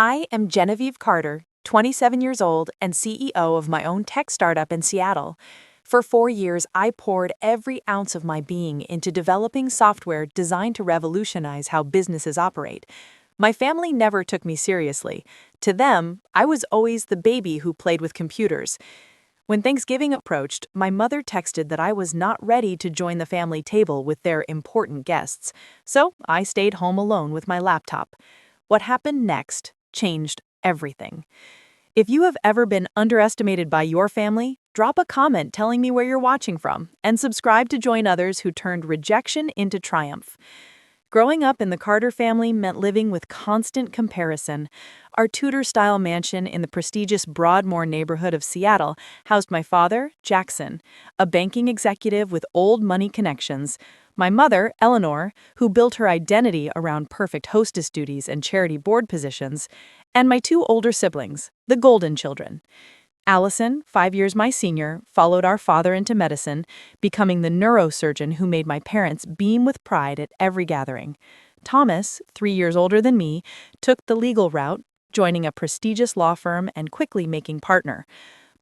I am Genevieve Carter, 27 years old and CEO of my own tech startup in Seattle. For 4 years, I poured every ounce of my being into developing software designed to revolutionize how businesses operate. My family never took me seriously. To them, I was always the baby who played with computers. When Thanksgiving approached, my mother texted that I was not ready to join the family table with their important guests, so I stayed home alone with my laptop. What happened next changed everything. If you have ever been underestimated by your family, drop a comment telling me where you're watching from, and subscribe to join others who turned rejection into triumph. Growing up in the Carter family meant living with constant comparison. Our Tudor-style mansion in the prestigious Broadmoor neighborhood of Seattle housed my father, Jackson, a banking executive with old money connections, my mother, Eleanor, who built her identity around perfect hostess duties and charity board positions, and my two older siblings, the Golden Children. Allison, 5 years my senior, followed our father into medicine, becoming the neurosurgeon who made my parents beam with pride at every gathering. Thomas, 3 years older than me, took the legal route, joining a prestigious law firm and quickly making partner.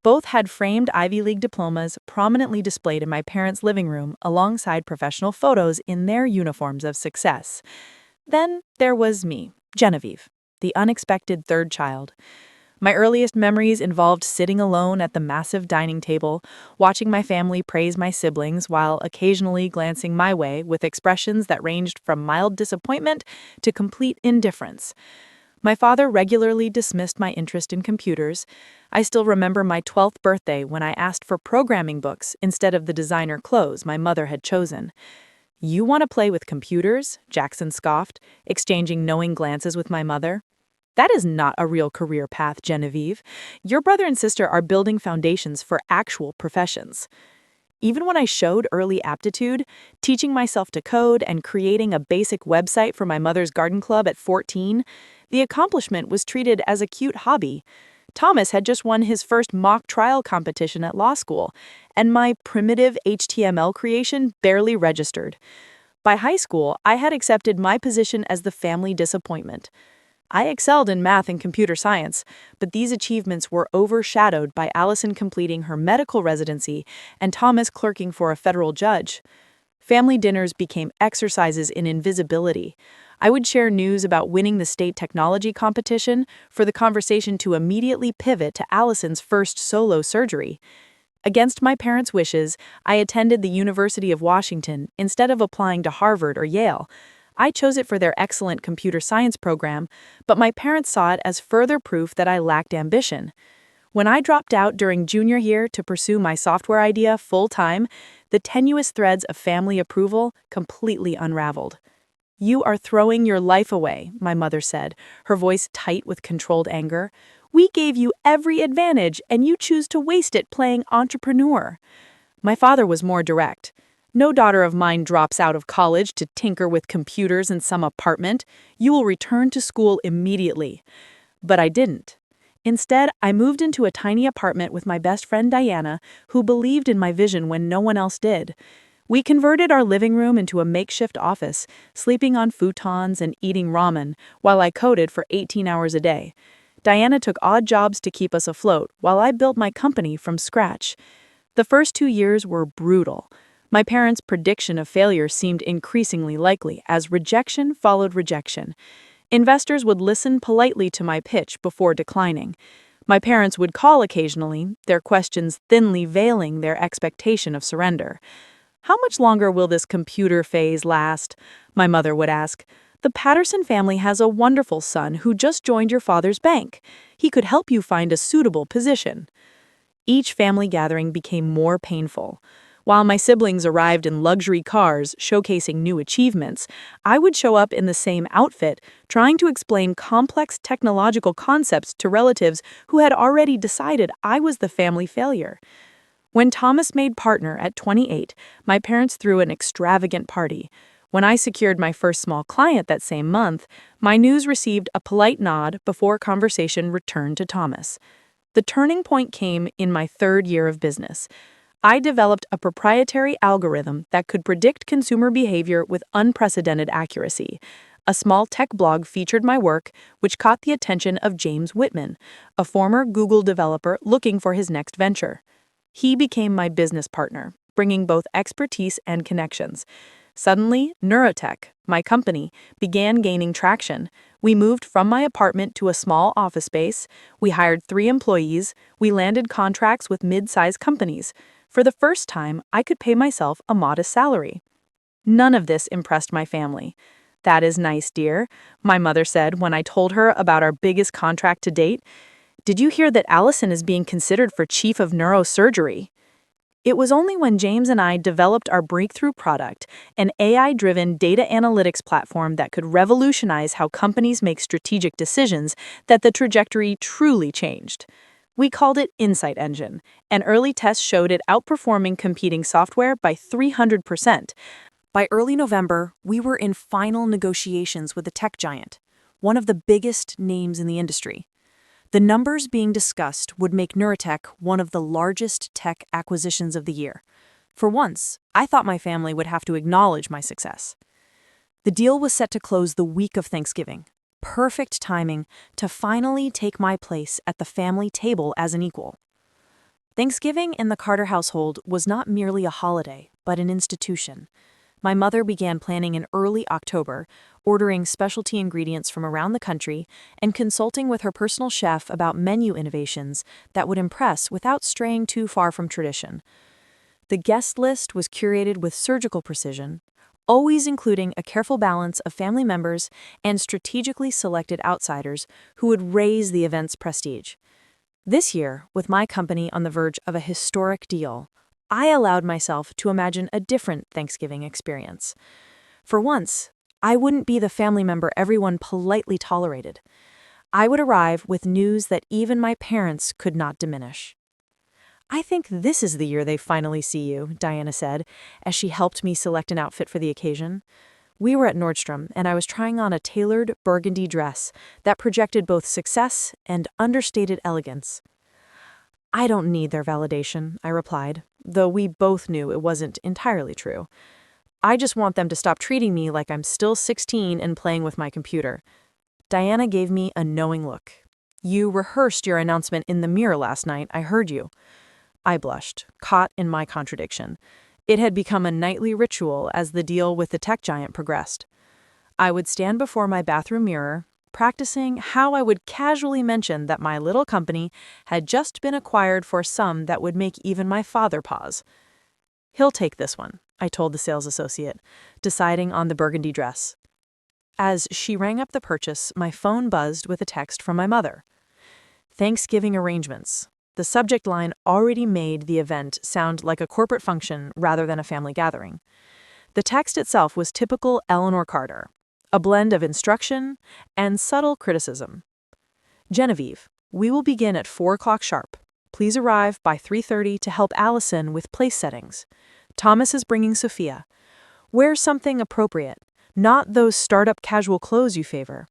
Both had framed Ivy League diplomas prominently displayed in my parents' living room alongside professional photos in their uniforms of success. Then there was me, Genevieve, the unexpected third child. My earliest memories involved sitting alone at the massive dining table, watching my family praise my siblings while occasionally glancing my way with expressions that ranged from mild disappointment to complete indifference. My father regularly dismissed my interest in computers. I still remember my 12th birthday when I asked for programming books instead of the designer clothes my mother had chosen. "You want to play with computers?" Jackson scoffed, exchanging knowing glances with my mother. "That is not a real career path, Genevieve. Your brother and sister are building foundations for actual professions." Even when I showed early aptitude, teaching myself to code and creating a basic website for my mother's garden club at 14, the accomplishment was treated as a cute hobby. Thomas had just won his first mock trial competition at law school, and my primitive HTML creation barely registered. By high school, I had accepted my position as the family disappointment. I excelled in math and computer science, but these achievements were overshadowed by Allison completing her medical residency and Thomas clerking for a federal judge. Family dinners became exercises in invisibility. I would share news about winning the state technology competition for the conversation to immediately pivot to Allison's first solo surgery. Against my parents' wishes, I attended the University of Washington instead of applying to Harvard or Yale. I chose it for their excellent computer science program, but my parents saw it as further proof that I lacked ambition. When I dropped out during junior year to pursue my software idea full-time, the tenuous threads of family approval completely unraveled. "You are throwing your life away," my mother said, her voice tight with controlled anger. "We gave you every advantage, and you choose to waste it playing entrepreneur." My father was more direct. "No daughter of mine drops out of college to tinker with computers in some apartment. You will return to school immediately." But I didn't. Instead, I moved into a tiny apartment with my best friend Diana, who believed in my vision when no one else did. We converted our living room into a makeshift office, sleeping on futons and eating ramen, while I coded for 18 hours a day. Diana took odd jobs to keep us afloat, while I built my company from scratch. The first 2 years were brutal. My parents' prediction of failure seemed increasingly likely as rejection followed rejection. Investors would listen politely to my pitch before declining. My parents would call occasionally, their questions thinly veiling their expectation of surrender. "How much longer will this computer phase last?" my mother would ask. "The Patterson family has a wonderful son who just joined your father's bank. He could help you find a suitable position." Each family gathering became more painful. While my siblings arrived in luxury cars showcasing new achievements, I would show up in the same outfit, trying to explain complex technological concepts to relatives who had already decided I was the family failure. When Thomas made partner at 28, my parents threw an extravagant party. When I secured my first small client that same month, my news received a polite nod before conversation returned to Thomas. The turning point came in my third year of business. I developed a proprietary algorithm that could predict consumer behavior with unprecedented accuracy. A small tech blog featured my work, which caught the attention of James Whitman, a former Google developer looking for his next venture. He became my business partner, bringing both expertise and connections. Suddenly, Neurotech, my company, began gaining traction. We moved from my apartment to a small office space. We hired 3 employees. We landed contracts with mid-sized companies. For the first time, I could pay myself a modest salary. None of this impressed my family. "That is nice, dear," my mother said when I told her about our biggest contract to date. "Did you hear that Allison is being considered for chief of neurosurgery?" It was only when James and I developed our breakthrough product, an AI-driven data analytics platform that could revolutionize how companies make strategic decisions, that the trajectory truly changed. We called it Insight Engine, and early tests showed it outperforming competing software by 300%. By early November, we were in final negotiations with a tech giant, one of the biggest names in the industry. The numbers being discussed would make Neurotech one of the largest tech acquisitions of the year. For once, I thought my family would have to acknowledge my success. The deal was set to close the week of Thanksgiving. Perfect timing to finally take my place at the family table as an equal. Thanksgiving in the Carter household was not merely a holiday, but an institution. My mother began planning in early October, ordering specialty ingredients from around the country and consulting with her personal chef about menu innovations that would impress without straying too far from tradition. The guest list was curated with surgical precision, always including a careful balance of family members and strategically selected outsiders who would raise the event's prestige. This year, with my company on the verge of a historic deal, I allowed myself to imagine a different Thanksgiving experience. For once, I wouldn't be the family member everyone politely tolerated. I would arrive with news that even my parents could not diminish. "I think this is the year they finally see you," Diana said, as she helped me select an outfit for the occasion. We were at Nordstrom, and I was trying on a tailored burgundy dress that projected both success and understated elegance. "I don't need their validation," I replied, though we both knew it wasn't entirely true. "I just want them to stop treating me like I'm still 16 and playing with my computer." Diana gave me a knowing look. "You rehearsed your announcement in the mirror last night, I heard you." I blushed, caught in my contradiction. It had become a nightly ritual as the deal with the tech giant progressed. I would stand before my bathroom mirror, practicing how I would casually mention that my little company had just been acquired for a sum that would make even my father pause. "He'll take this one," I told the sales associate, deciding on the burgundy dress. As she rang up the purchase, my phone buzzed with a text from my mother. "Thanksgiving arrangements." The subject line already made the event sound like a corporate function rather than a family gathering. The text itself was typical Eleanor Carter, a blend of instruction and subtle criticism. "Genevieve, we will begin at 4 o'clock sharp. Please arrive by 3:30 to help Allison with place settings. Thomas is bringing Sophia. Wear something appropriate, not those startup casual clothes you favor."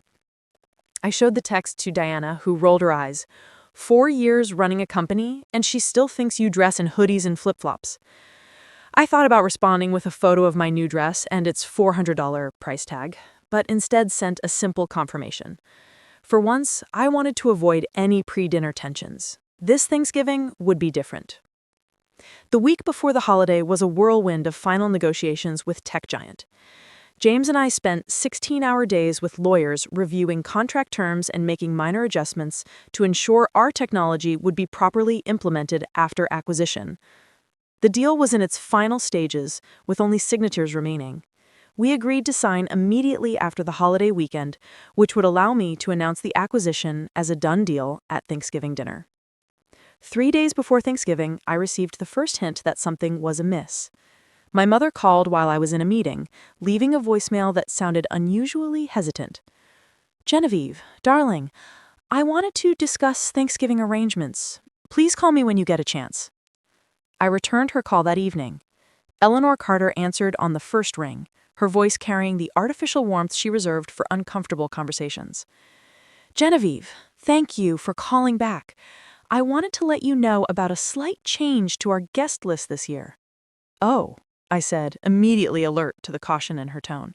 I showed the text to Diana, who rolled her eyes. 4 years running a company, and she still thinks you dress in hoodies and flip-flops. I thought about responding with a photo of my new dress and its $400 price tag, but instead sent a simple confirmation. For once, I wanted to avoid any pre-dinner tensions. This Thanksgiving would be different. The week before the holiday was a whirlwind of final negotiations with tech giant. James and I spent 16-hour days with lawyers reviewing contract terms and making minor adjustments to ensure our technology would be properly implemented after acquisition. The deal was in its final stages, with only signatures remaining. We agreed to sign immediately after the holiday weekend, which would allow me to announce the acquisition as a done deal at Thanksgiving dinner. 3 days before Thanksgiving, I received the first hint that something was amiss. My mother called while I was in a meeting, leaving a voicemail that sounded unusually hesitant. "Genevieve, darling, I wanted to discuss Thanksgiving arrangements. Please call me when you get a chance." I returned her call that evening. Eleanor Carter answered on the first ring, her voice carrying the artificial warmth she reserved for uncomfortable conversations. "Genevieve, thank you for calling back. I wanted to let you know about a slight change to our guest list this year." "Oh," I said, immediately alert to the caution in her tone.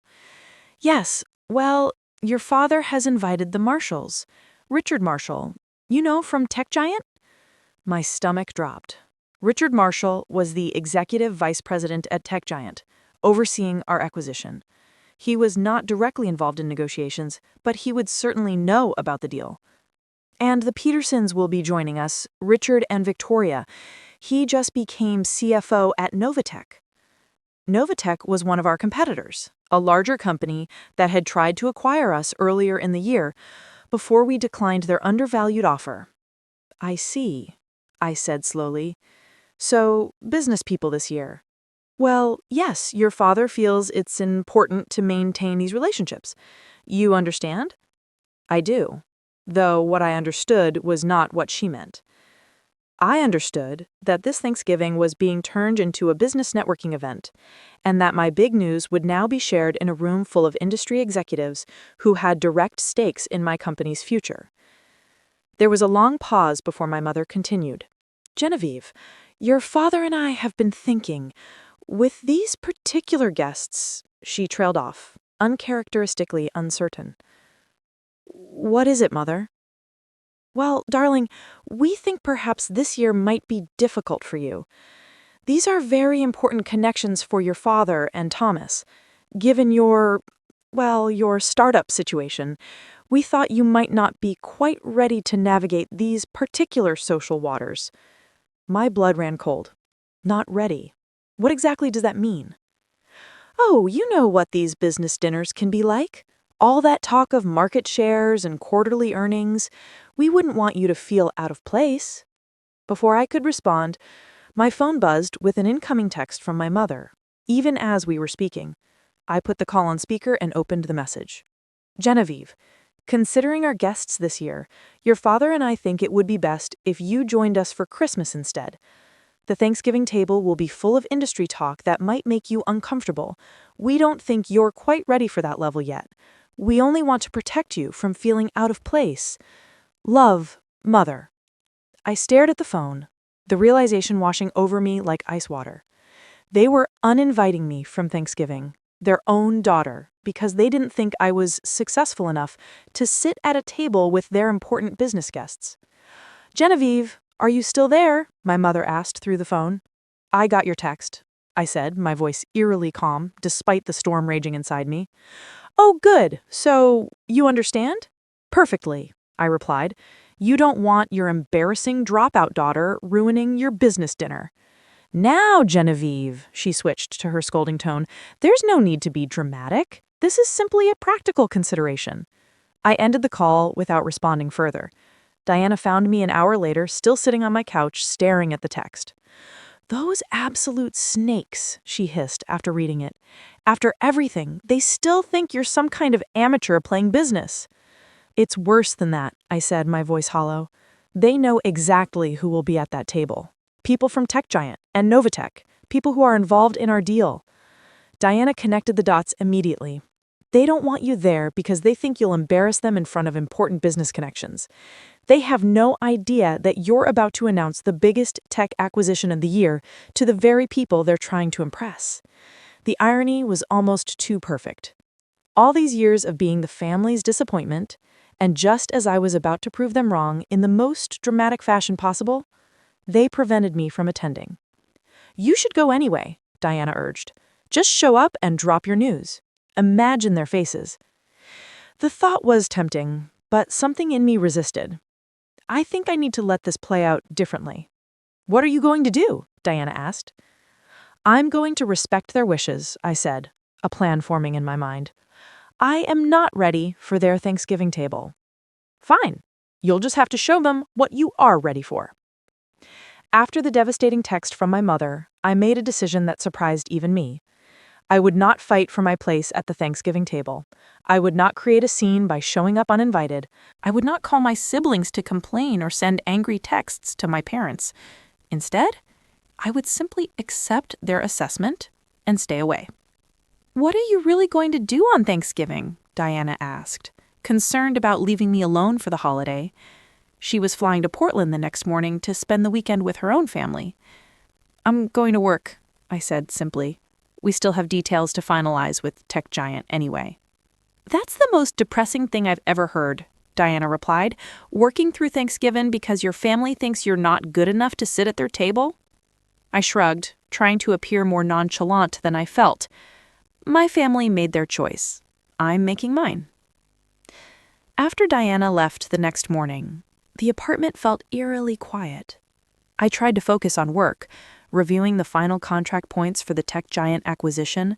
"Yes, well, Your father has invited the Marshalls. Richard Marshall, from Tech Giant? My stomach dropped. Richard Marshall was the executive vice president at Tech Giant, overseeing our acquisition. He was not directly involved in negotiations, but he would certainly know about the deal. And the Petersons will be joining us, Richard and Victoria. He just became CFO at Novatech. Novatech was one of our competitors, a larger company that had tried to acquire us earlier in the year before we declined their undervalued offer. I see, I said slowly. So, business people this year. Well, yes, your father feels it's important to maintain these relationships. You understand? I do, though what I understood was not what she meant. I understood that this Thanksgiving was being turned into a business networking event, and that my big news would now be shared in a room full of industry executives who had direct stakes in my company's future. There was a long pause before my mother continued. Genevieve, your father and I have been thinking, with these particular guests, she trailed off, uncharacteristically uncertain. What is it, Mother? Well, darling, we think perhaps this year might be difficult for you. These are very important connections for your father and Thomas. Given your startup situation, we thought you might not be quite ready to navigate these particular social waters. My blood ran cold. Not ready. What exactly does that mean? Oh, you know what these business dinners can be like. All that talk of market shares and quarterly earnings. We wouldn't want you to feel out of place. Before I could respond, my phone buzzed with an incoming text from my mother, even as we were speaking. I put the call on speaker and opened the message. Genevieve, considering our guests this year, your father and I think it would be best if you joined us for Christmas instead. The Thanksgiving table will be full of industry talk that might make you uncomfortable. We don't think you're quite ready for that level yet. We only want to protect you from feeling out of place. Love, Mother. I stared at the phone, the realization washing over me like ice water. They were uninviting me from Thanksgiving, their own daughter, because they didn't think I was successful enough to sit at a table with their important business guests. Genevieve, are you still there? My mother asked through the phone. I got your text, I said, my voice eerily calm, despite the storm raging inside me. Oh, good. So, you understand? Perfectly, I replied. You don't want your embarrassing dropout daughter ruining your business dinner. Now, Genevieve, she switched to her scolding tone, there's no need to be dramatic. This is simply a practical consideration. I ended the call without responding further. Diana found me an hour later, still sitting on my couch, staring at the text. Those absolute snakes, she hissed after reading it. After everything, they still think you're some kind of amateur playing business. It's worse than that, I said, my voice hollow. They know exactly who will be at that table. People from Tech Giant and Novatech, people who are involved in our deal. Diana connected the dots immediately. They don't want you there because they think you'll embarrass them in front of important business connections. They have no idea that you're about to announce the biggest tech acquisition of the year to the very people they're trying to impress. The irony was almost too perfect. All these years of being the family's disappointment, and just as I was about to prove them wrong in the most dramatic fashion possible, they prevented me from attending. You should go anyway, Diana urged. Just show up and drop your news. Imagine their faces. The thought was tempting, but something in me resisted. I think I need to let this play out differently. What are you going to do? Diana asked. I'm going to respect their wishes, I said, a plan forming in my mind. I am not ready for their Thanksgiving table. Fine. You'll just have to show them what you are ready for. After the devastating text from my mother, I made a decision that surprised even me. I would not fight for my place at the Thanksgiving table. I would not create a scene by showing up uninvited. I would not call my siblings to complain or send angry texts to my parents. Instead, I would simply accept their assessment and stay away. What are you really going to do on Thanksgiving? Diana asked, concerned about leaving me alone for the holiday. She was flying to Portland the next morning to spend the weekend with her own family. I'm going to work, I said simply. We still have details to finalize with Tech Giant anyway. That's the most depressing thing I've ever heard, Diana replied. Working through Thanksgiving because your family thinks you're not good enough to sit at their table? I shrugged, trying to appear more nonchalant than I felt. My family made their choice. I'm making mine. After Diana left the next morning, the apartment felt eerily quiet. I tried to focus on work, reviewing the final contract points for the tech giant acquisition,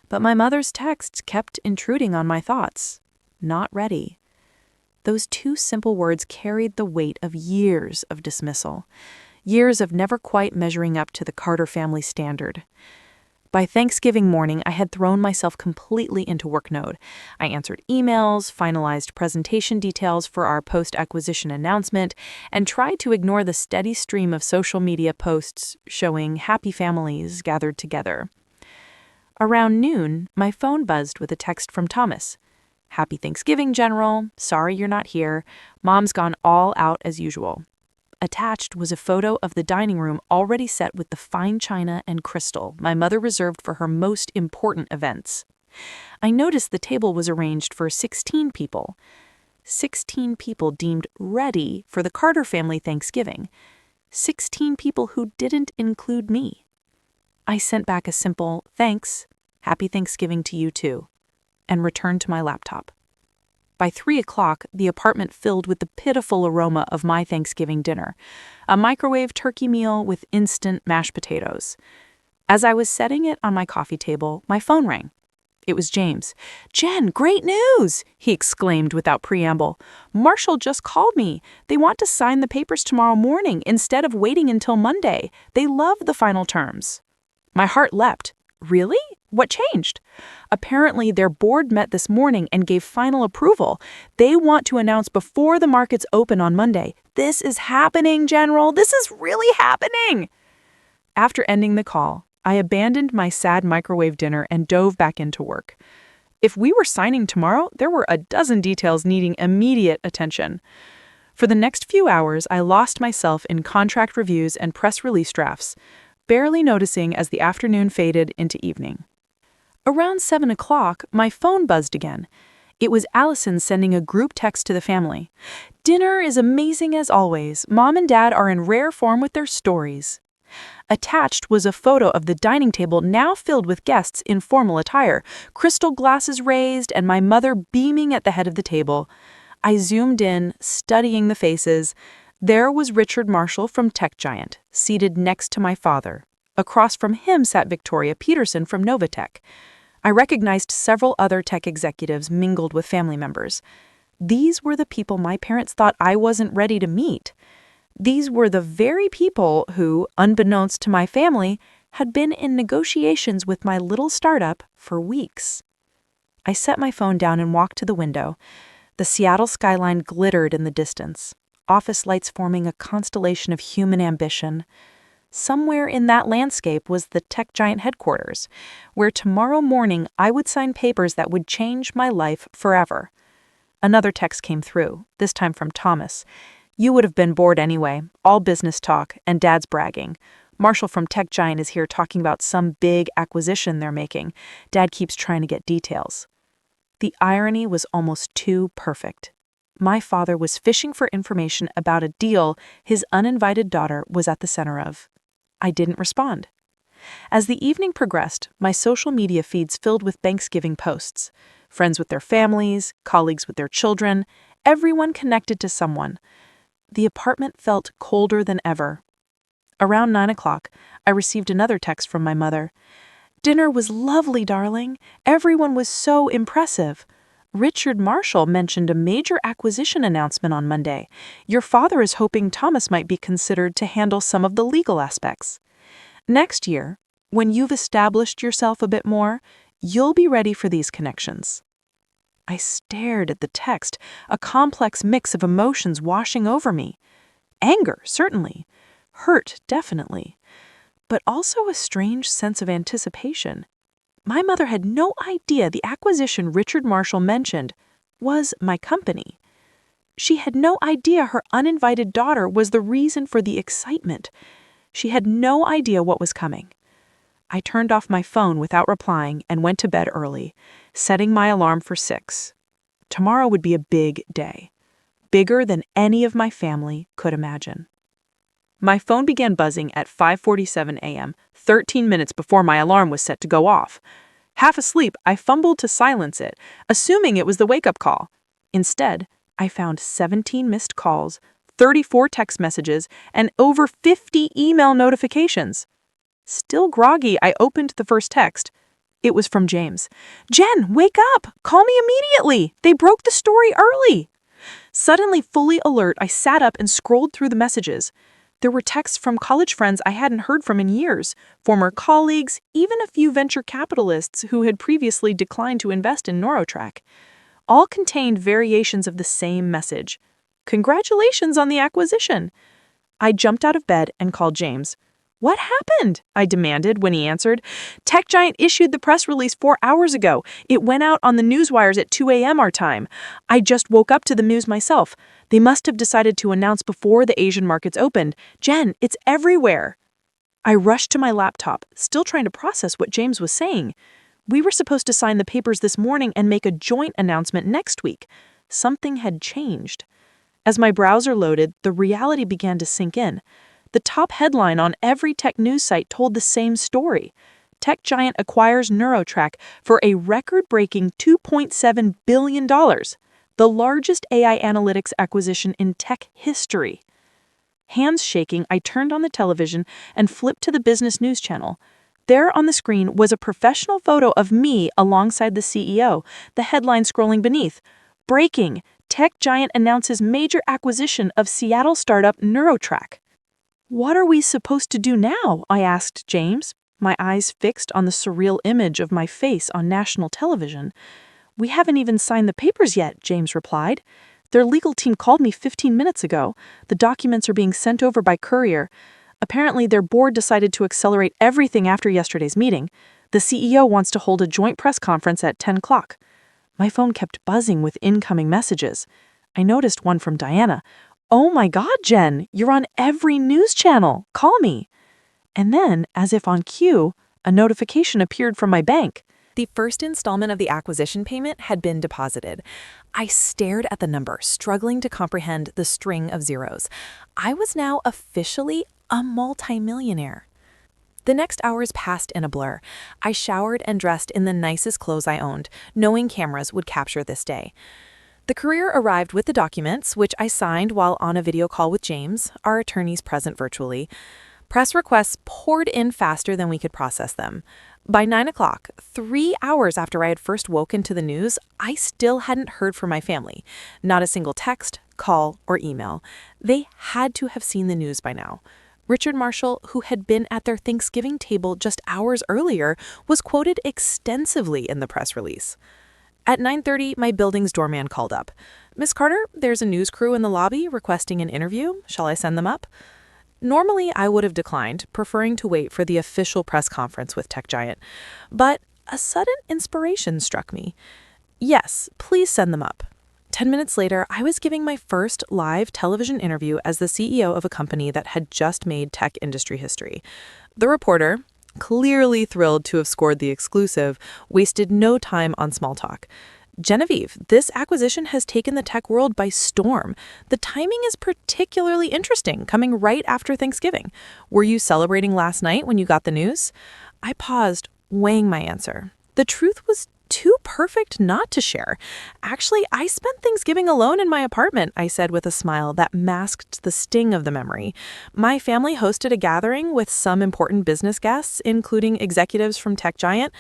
but my mother's texts kept intruding on my thoughts. Not ready. Those two simple words carried the weight of years of dismissal, years of never quite measuring up to the Carter family standard. By Thanksgiving morning, I had thrown myself completely into work mode. I answered emails, finalized presentation details for our post-acquisition announcement, and tried to ignore the steady stream of social media posts showing happy families gathered together. Around noon, my phone buzzed with a text from Thomas. "Happy Thanksgiving, General. Sorry you're not here. Mom's gone all out as usual." Attached was a photo of the dining room already set with the fine china and crystal my mother reserved for her most important events. I noticed the table was arranged for 16 people. 16 people deemed ready for the Carter family Thanksgiving. 16 people who didn't include me. I sent back a simple, "Thanks, happy Thanksgiving to you too," and returned to my laptop. By 3 o'clock, the apartment filled with the pitiful aroma of my Thanksgiving dinner, a microwave turkey meal with instant mashed potatoes. As I was setting it on my coffee table, my phone rang. It was James. "Jen, great news!" he exclaimed without preamble. "Marshall just called me. They want to sign the papers tomorrow morning instead of waiting until Monday. They love the final terms." My heart leapt. Really? What changed? Apparently, their board met this morning and gave final approval. They want to announce before the markets open on Monday. This is happening, General. This is really happening. After ending the call, I abandoned my sad microwave dinner and dove back into work. If we were signing tomorrow, there were a dozen details needing immediate attention. For the next few hours, I lost myself in contract reviews and press release drafts, barely noticing as the afternoon faded into evening. Around 7 o'clock, my phone buzzed again. It was Allison sending a group text to the family. "Dinner is amazing as always. Mom and Dad are in rare form with their stories." Attached was a photo of the dining table now filled with guests in formal attire, crystal glasses raised, and my mother beaming at the head of the table. I zoomed in, studying the faces. There was Richard Marshall from Tech Giant, seated next to my father. Across from him sat Victoria Peterson from Novatech. I recognized several other tech executives mingled with family members. These were the people my parents thought I wasn't ready to meet. These were the very people who, unbeknownst to my family, had been in negotiations with my little startup for weeks. I set my phone down and walked to the window. The Seattle skyline glittered in the distance, office lights forming a constellation of human ambition. Somewhere in that landscape was the tech giant headquarters, where tomorrow morning I would sign papers that would change my life forever. Another text came through, this time from Thomas. "You would have been bored anyway, all business talk, and Dad's bragging. Marshall from Tech Giant is here talking about some big acquisition they're making. Dad keeps trying to get details." The irony was almost too perfect. My father was fishing for information about a deal his uninvited daughter was at the center of. I didn't respond. As the evening progressed, my social media feeds filled with Thanksgiving posts. Friends with their families, colleagues with their children, everyone connected to someone. The apartment felt colder than ever. Around 9 o'clock, I received another text from my mother. "Dinner was lovely, darling. Everyone was so impressive. Richard Marshall mentioned a major acquisition announcement on Monday. Your father is hoping Thomas might be considered to handle some of the legal aspects. Next year, when you've established yourself a bit more, you'll be ready for these connections." I stared at the text, a complex mix of emotions washing over me. Anger, certainly. Hurt, definitely. But also a strange sense of anticipation. My mother had no idea the acquisition Richard Marshall mentioned was my company. She had no idea her uninvited daughter was the reason for the excitement. She had no idea what was coming. I turned off my phone without replying and went to bed early, setting my alarm for 6. Tomorrow would be a big day, bigger than any of my family could imagine. My phone began buzzing at 5:47 a.m., 13 minutes before my alarm was set to go off. Half asleep, I fumbled to silence it, assuming it was the wake-up call. Instead, I found 17 missed calls, 34 text messages, and over 50 email notifications. Still groggy, I opened the first text. It was from James. "Jen, wake up! Call me immediately! They broke the story early!" Suddenly fully alert, I sat up and scrolled through the messages. There were texts from college friends I hadn't heard from in years, former colleagues, even a few venture capitalists who had previously declined to invest in NeuroTrack. All contained variations of the same message. "Congratulations on the acquisition." I jumped out of bed and called James. "What happened?" I demanded when he answered. "Tech Giant issued the press release 4 hours ago. It went out on the newswires at 2 a.m. our time. I just woke up to the news myself. They must have decided to announce before the Asian markets opened. Jen, it's everywhere." I rushed to my laptop, still trying to process what James was saying. We were supposed to sign the papers this morning and make a joint announcement next week. Something had changed. As my browser loaded, the reality began to sink in. The top headline on every tech news site told the same story. Tech Giant acquires NeuroTrack for a record-breaking $2.7 billion, the largest AI analytics acquisition in tech history. Hands shaking, I turned on the television and flipped to the business news channel. There on the screen was a professional photo of me alongside the CEO, the headline scrolling beneath. "Breaking! Tech Giant announces major acquisition of Seattle startup NeuroTrack." "What are we supposed to do now?" I asked James, my eyes fixed on the surreal image of my face on national television. "We haven't even signed the papers yet," James replied. "Their legal team called me 15 minutes ago. The documents are being sent over by courier. Apparently, their board decided to accelerate everything after yesterday's meeting. The CEO wants to hold a joint press conference at 10 o'clock. My phone kept buzzing with incoming messages. I noticed one from Diana. "Oh my God, Jen, you're on every news channel. Call me." And then, as if on cue, a notification appeared from my bank. The first installment of the acquisition payment had been deposited. I stared at the number, struggling to comprehend the string of zeros. I was now officially a multimillionaire. The next hours passed in a blur. I showered and dressed in the nicest clothes I owned, knowing cameras would capture this day. The courier arrived with the documents, which I signed while on a video call with James, our attorneys present virtually. Press requests poured in faster than we could process them. By 9 o'clock, 3 hours after I had first woken to the news, I still hadn't heard from my family. Not a single text, call, or email. They had to have seen the news by now. Richard Marshall, who had been at their Thanksgiving table just hours earlier, was quoted extensively in the press release. At 9:30, my building's doorman called up. "Miss Carter, there's a news crew in the lobby requesting an interview. Shall I send them up?" Normally, I would have declined, preferring to wait for the official press conference with Tech Giant. But a sudden inspiration struck me. "Yes, please send them up." 10 minutes later, I was giving my first live television interview as the CEO of a company that had just made tech industry history. The reporter, clearly thrilled to have scored the exclusive, wasted no time on small talk. "Genevieve, this acquisition has taken the tech world by storm. The timing is particularly interesting, coming right after Thanksgiving. Were you celebrating last night when you got the news?" I paused, weighing my answer. The truth was too perfect not to share. "Actually, I spent Thanksgiving alone in my apartment," I said with a smile that masked the sting of the memory. "My family hosted a gathering with some important business guests, including executives from Tech Giant.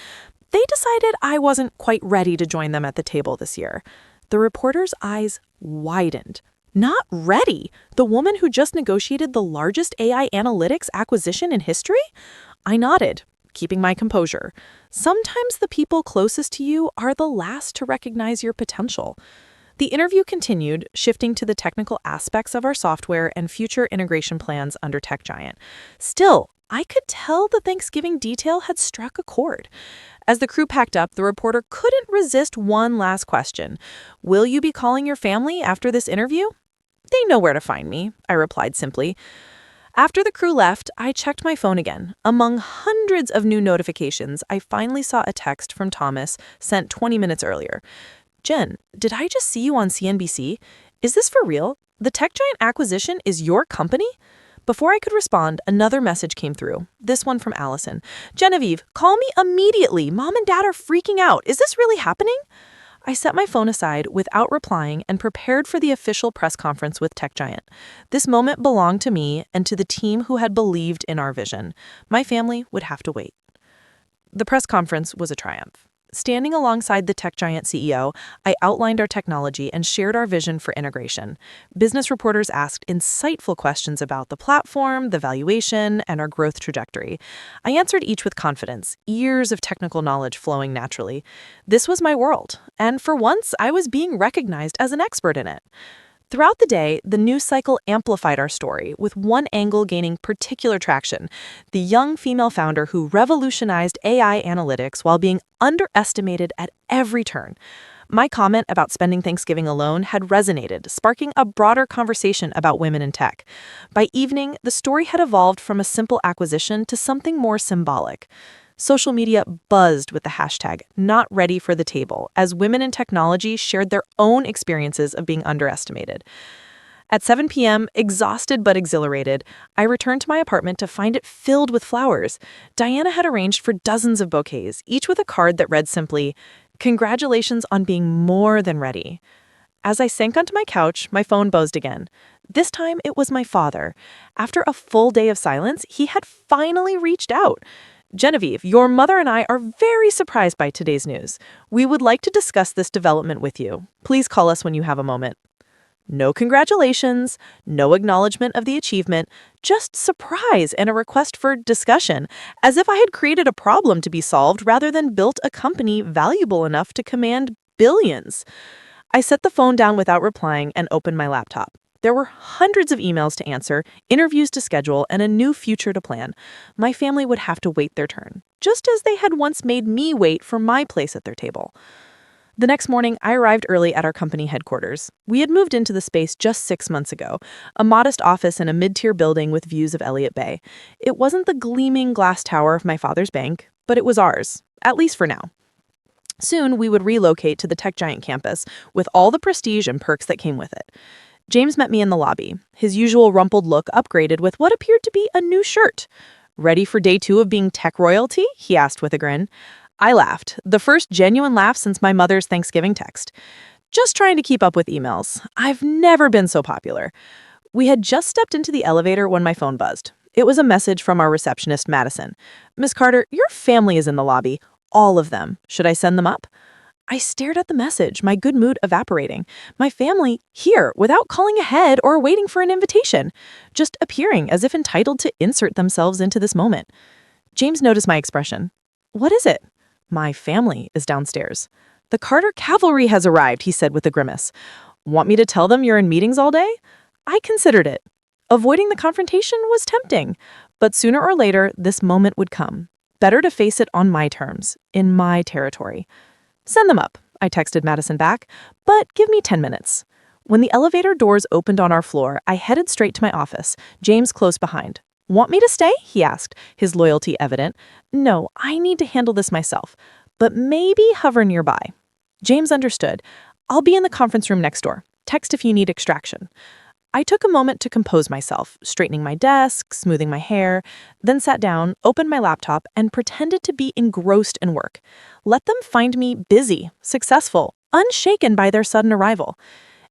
They decided I wasn't quite ready to join them at the table this year." The reporter's eyes widened. "Not ready? The woman who just negotiated the largest AI analytics acquisition in history?" I nodded, keeping my composure. Sometimes the people closest to you are the last to recognize your potential. The interview continued, shifting to the technical aspects of our software and future integration plans under Tech Giant. Still, I could tell the Thanksgiving detail had struck a chord. As the crew packed up, the reporter couldn't resist one last question. "Will you be calling your family after this interview?" "They know where to find me," I replied simply. After the crew left, I checked my phone again. Among hundreds of new notifications, I finally saw a text from Thomas sent 20 minutes earlier. Jen, did I just see you on CNBC? Is this for real? The tech giant acquisition is your company? Before I could respond, another message came through. This one from Allison. Genevieve, call me immediately. Mom and Dad are freaking out. Is this really happening? I set my phone aside without replying and prepared for the official press conference with tech giant. This moment belonged to me and to the team who had believed in our vision. My family would have to wait. The press conference was a triumph. Standing alongside the tech giant CEO, I outlined our technology and shared our vision for integration. Business reporters asked insightful questions about the platform, the valuation, and our growth trajectory. I answered each with confidence, years of technical knowledge flowing naturally. This was my world, and for once, I was being recognized as an expert in it. Throughout the day, the news cycle amplified our story, with one angle gaining particular traction: the young female founder who revolutionized AI analytics while being underestimated at every turn. My comment about spending Thanksgiving alone had resonated, sparking a broader conversation about women in tech. By evening, the story had evolved from a simple acquisition to something more symbolic. Social media buzzed with the hashtag #NotReadyForTheTable as women in technology shared their own experiences of being underestimated. At 7 p.m., exhausted but exhilarated, I returned to my apartment to find it filled with flowers. Diana had arranged for dozens of bouquets, each with a card that read simply, "Congratulations on being more than ready." As I sank onto my couch, my phone buzzed again. This time, it was my father. After a full day of silence, he had finally reached out. Genevieve, your mother and I are very surprised by today's news. We would like to discuss this development with you. Please call us when you have a moment. No congratulations, no acknowledgement of the achievement, just surprise and a request for discussion, as if I had created a problem to be solved rather than built a company valuable enough to command billions. I set the phone down without replying and opened my laptop. There were hundreds of emails to answer, interviews to schedule, and a new future to plan. My family would have to wait their turn, just as they had once made me wait for my place at their table. The next morning, I arrived early at our company headquarters. We had moved into the space just 6 months ago, a modest office in a mid-tier building with views of Elliott Bay. It wasn't the gleaming glass tower of my father's bank, but it was ours, at least for now. Soon, we would relocate to the tech giant campus with all the prestige and perks that came with it. James met me in the lobby, his usual rumpled look upgraded with what appeared to be a new shirt. "Ready for day 2 of being tech royalty?" he asked with a grin. I laughed, the first genuine laugh since my mother's Thanksgiving text. "Just trying to keep up with emails. I've never been so popular." We had just stepped into the elevator when my phone buzzed. It was a message from our receptionist, Madison. "Miss Carter, your family is in the lobby. All of them. Should I send them up?" I stared at the message, my good mood evaporating. My family here, without calling ahead or waiting for an invitation, just appearing as if entitled to insert themselves into this moment. James noticed my expression. "What is it?" "My family is downstairs." "The Carter cavalry has arrived," he said with a grimace. "Want me to tell them you're in meetings all day?" I considered it. Avoiding the confrontation was tempting, but sooner or later, this moment would come. Better to face it on my terms, in my territory. "Send them up," I texted Madison back, "but give me 10 minutes. When the elevator doors opened on our floor, I headed straight to my office, James close behind. "Want me to stay?" he asked, his loyalty evident. "No, I need to handle this myself, but maybe hover nearby." James understood. "I'll be in the conference room next door. Text if you need extraction." I took a moment to compose myself, straightening my desk, smoothing my hair, then sat down, opened my laptop, and pretended to be engrossed in work. Let them find me busy, successful, unshaken by their sudden arrival.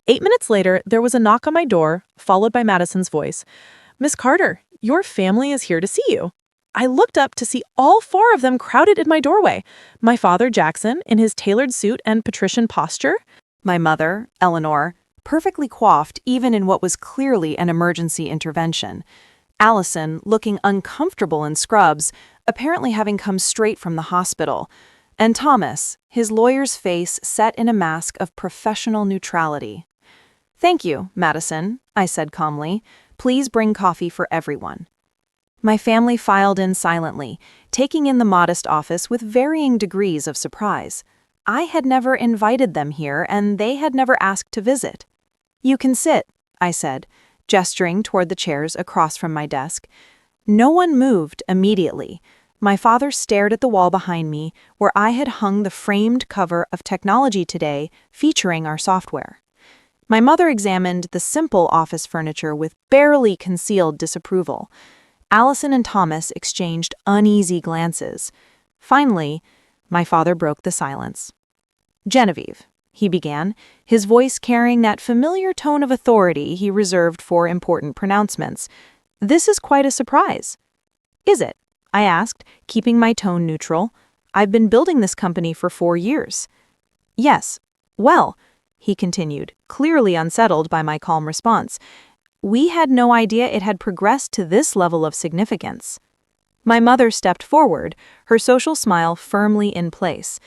8 minutes later, there was a knock on my door, followed by Madison's voice. "Miss Carter, your family is here to see you." I looked up to see all 4 of them crowded in my doorway. My father, Jackson, in his tailored suit and patrician posture. My mother, Eleanor, perfectly coiffed even in what was clearly an emergency intervention. Allison, looking uncomfortable in scrubs, apparently having come straight from the hospital. And Thomas, his lawyer's face set in a mask of professional neutrality. "Thank you, Madison," I said calmly. "Please bring coffee for everyone." My family filed in silently, taking in the modest office with varying degrees of surprise. I had never invited them here, and they had never asked to visit. "You can sit," I said, gesturing toward the chairs across from my desk. No one moved immediately. My father stared at the wall behind me, where I had hung the framed cover of Technology Today featuring our software. My mother examined the simple office furniture with barely concealed disapproval. Allison and Thomas exchanged uneasy glances. Finally, my father broke the silence. "Genevieve," he began, his voice carrying that familiar tone of authority he reserved for important pronouncements. "This is quite a surprise." "Is it?" I asked, keeping my tone neutral. "I've been building this company for 4 years." "Yes. Well," he continued, clearly unsettled by my calm response, "we had no idea it had progressed to this level of significance." My mother stepped forward, her social smile firmly in place.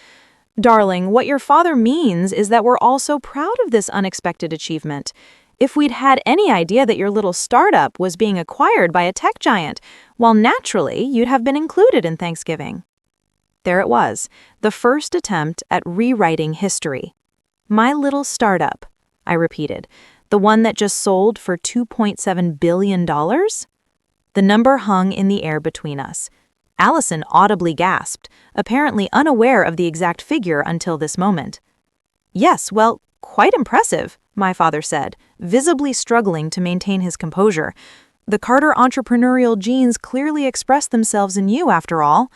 "Darling, what your father means is that we're all so proud of this unexpected achievement. If we'd had any idea that your little startup was being acquired by a tech giant, well, naturally, you'd have been included in Thanksgiving." There it was, the first attempt at rewriting history. "My little startup," I repeated, "the one that just sold for $2.7 billion? The number hung in the air between us. Allison audibly gasped, apparently unaware of the exact figure until this moment. "Yes, well, quite impressive," my father said, visibly struggling to maintain his composure. "The Carter entrepreneurial genes clearly express themselves in you, after all."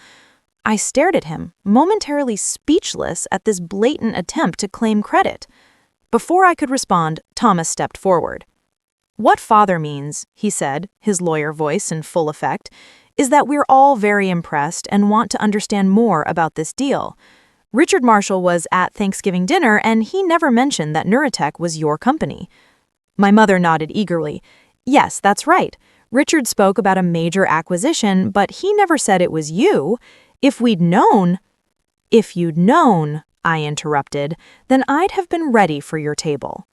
I stared at him, momentarily speechless at this blatant attempt to claim credit. Before I could respond, Thomas stepped forward. "What father means," he said, his lawyer voice in full effect, "is that we're all very impressed and want to understand more about this deal. Richard Marshall was at Thanksgiving dinner and he never mentioned that Neurotech was your company." My mother nodded eagerly. "Yes, that's right. Richard spoke about a major acquisition, but he never said it was you. If we'd known—" "If you'd known," I interrupted, "then I'd have been ready for your table."